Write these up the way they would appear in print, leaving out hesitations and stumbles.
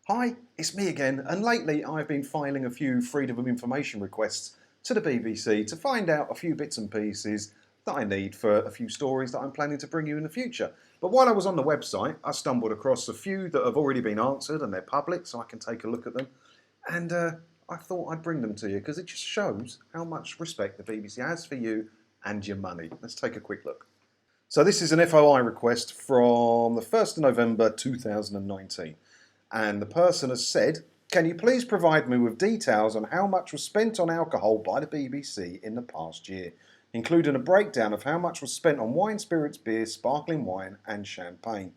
Hi, it's me again, and lately I've been filing a few Freedom of Information requests to the BBC to find out a few bits and pieces that I need for a few stories that I'm planning to bring you in the future. But while I was on the website, I stumbled across a few that have already been answered and they're public, so I can take a look at them. And I thought I'd bring them to you because it just shows how much respect the BBC has for you and your money. Let's take a quick look. So this is an FOI request from the 1st of November 2019. And the person has said, can you please provide me with details on how much was spent on alcohol by the BBC in the past year, including a breakdown of how much was spent on wine, spirits, beer, sparkling wine and champagne.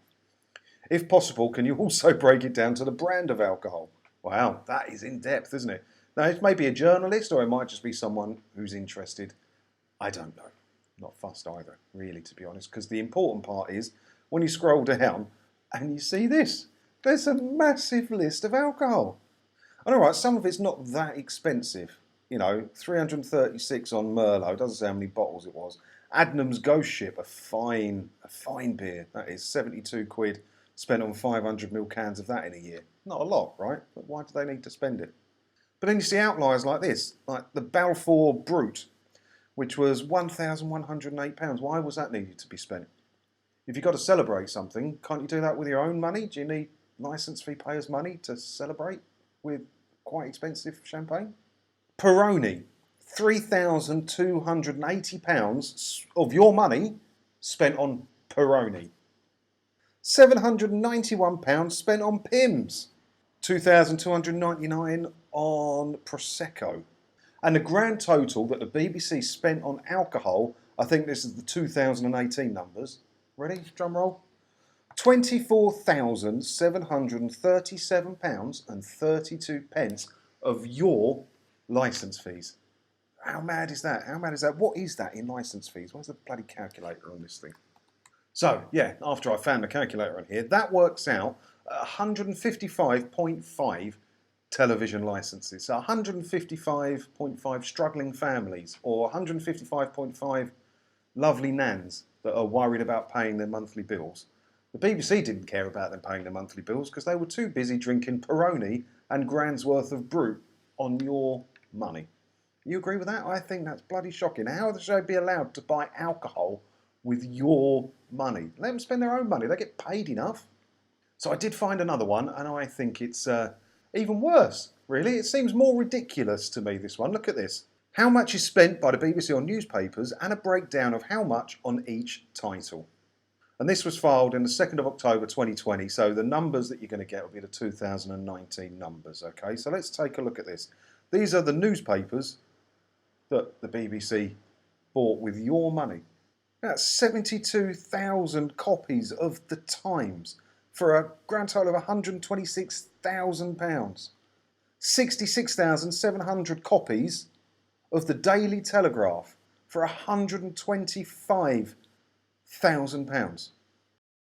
If possible, can you also break it down to the brand of alcohol? Wow, that is in depth, isn't it? Now, it may be a journalist or it might just be someone who's interested. I don't know. Not fussed either, really, to be honest, because the important part is when you scroll down and you see this. There's a massive list of alcohol. And all right, some of it's not that expensive. You know, 336 on Merlot, doesn't say how many bottles it was. Adnam's Ghost Ship, a fine beer. That is 72 quid spent on 500ml cans of that in a year. Not a lot, right? But why do they need to spend it? But then you see outliers like this, like the Balfour Brut, which was £1,108. Why was that needed to be spent? If you've got to celebrate something, can't you do that with your own money? Do you need licence fee payers' money to celebrate with quite expensive champagne? Peroni, £3,280 of your money spent on Peroni. £791 spent on Pimm's. £2,299 on Prosecco. And the grand total that the BBC spent on alcohol, I think this is the 2018 numbers. Ready? Drum roll. £24,737.32 of your licence fees. How mad is that? How mad is that? What is that in licence fees? Where's the bloody calculator on this thing? So, yeah, after I found the calculator on here, that works out at 155.5 television licences. So 155.5 struggling families or 155.5 lovely nans that are worried about paying their monthly bills. The BBC didn't care about them paying their monthly bills because they were too busy drinking Peroni and grand's worth of Brut on your money. You agree with that? I think that's bloody shocking. How should they be allowed to buy alcohol with your money? Let them spend their own money. They get paid enough. So I did find another one, and I think it's even worse, really. It seems more ridiculous to me, this one. Look at this. How much is spent by the BBC on newspapers and a breakdown of how much on each title. And this was filed in the 2nd of October 2020, so the numbers that you're going to get will be the 2019 numbers, okay? So let's take a look at this. These are the newspapers that the BBC bought with your money. That's 72,000 copies of the Times for a grand total of £126,000. 66,700 copies of the Daily Telegraph for £125,000.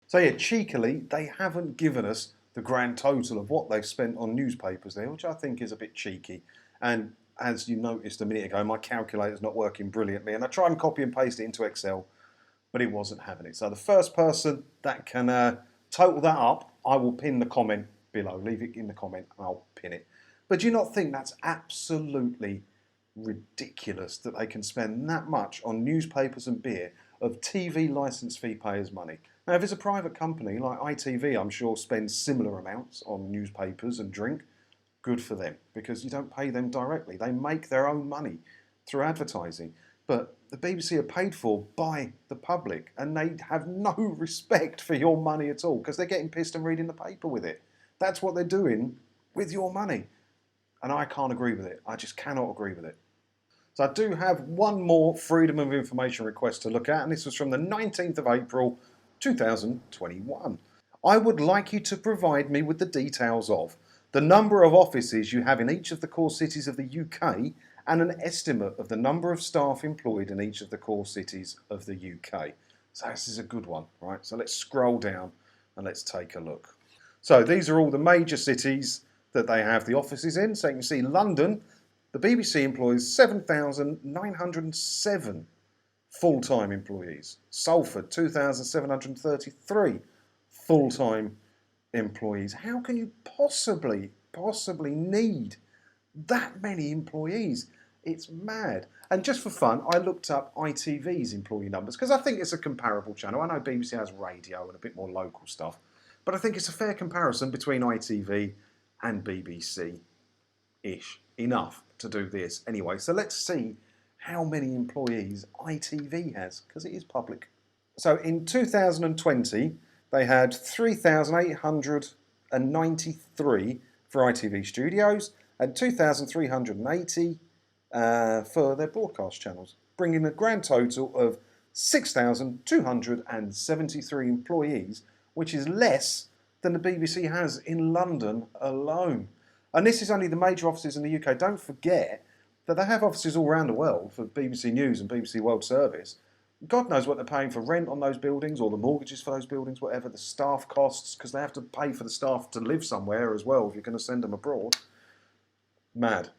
So yeah, cheekily, they haven't given us the grand total of what they've spent on newspapers there, which I think is a bit cheeky. And as you noticed a minute ago, my calculator's not working brilliantly, and I tried and copy and paste it into Excel, but it wasn't having it. So the first person that can total that up, I will pin the comment below. Leave it in the comment and I'll pin it. But do you not think that's absolutely ridiculous that they can spend that much on newspapers and beer of TV licence fee payers' money? Now, if it's a private company like ITV, I'm sure spends similar amounts on newspapers and drink. Good for them, because you don't pay them directly. They make their own money through advertising. But the BBC are paid for by the public, and they have no respect for your money at all, because they're getting pissed and reading the paper with it. That's what they're doing with your money. And I can't agree with it. I just cannot agree with it. So I do have one more Freedom of Information request to look at, and this was from the 19th of April 2021. I would like you to provide me with the details of the number of offices you have in each of the core cities of the UK and an estimate of the number of staff employed in each of the core cities of the UK. So this is a good one, right? So let's scroll down and let's take a look. So these are all the major cities that they have the offices in. So you can see London, the BBC employs 7,907 full-time employees. Salford, 2,733 full-time employees. How can you possibly need that many employees? It's mad. And just for fun, I looked up ITV's employee numbers because I think it's a comparable channel. I know BBC has radio and a bit more local stuff, but I think it's a fair comparison between ITV and BBC-ish. Enough to do this. Anyway, so let's see how many employees ITV has, because it is public. So in 2020, they had 3,893 for ITV Studios and 2,380 for their broadcast channels, bringing a grand total of 6,273 employees, which is less than the BBC has in London alone. And this is only the major offices in the UK. Don't forget that they have offices all around the world for BBC News and BBC World Service. God knows what they're paying for rent on those buildings or the mortgages for those buildings, whatever, the staff costs, because they have to pay for the staff to live somewhere as well if you're going to send them abroad. Mad.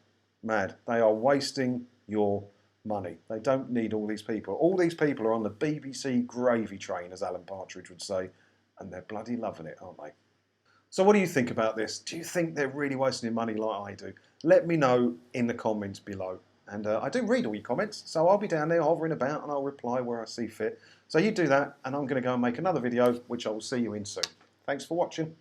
Mad. They are wasting your money. They don't need all these people. All these people are on the BBC gravy train, as Alan Partridge would say, and they're bloody loving it, aren't they? So what do you think about this? Do you think they're really wasting your money like I do? Let me know in the comments below. And I do read all your comments, so I'll be down there hovering about and I'll reply where I see fit. So you do that, and I'm going to go and make another video, which I will see you in soon. Thanks for watching.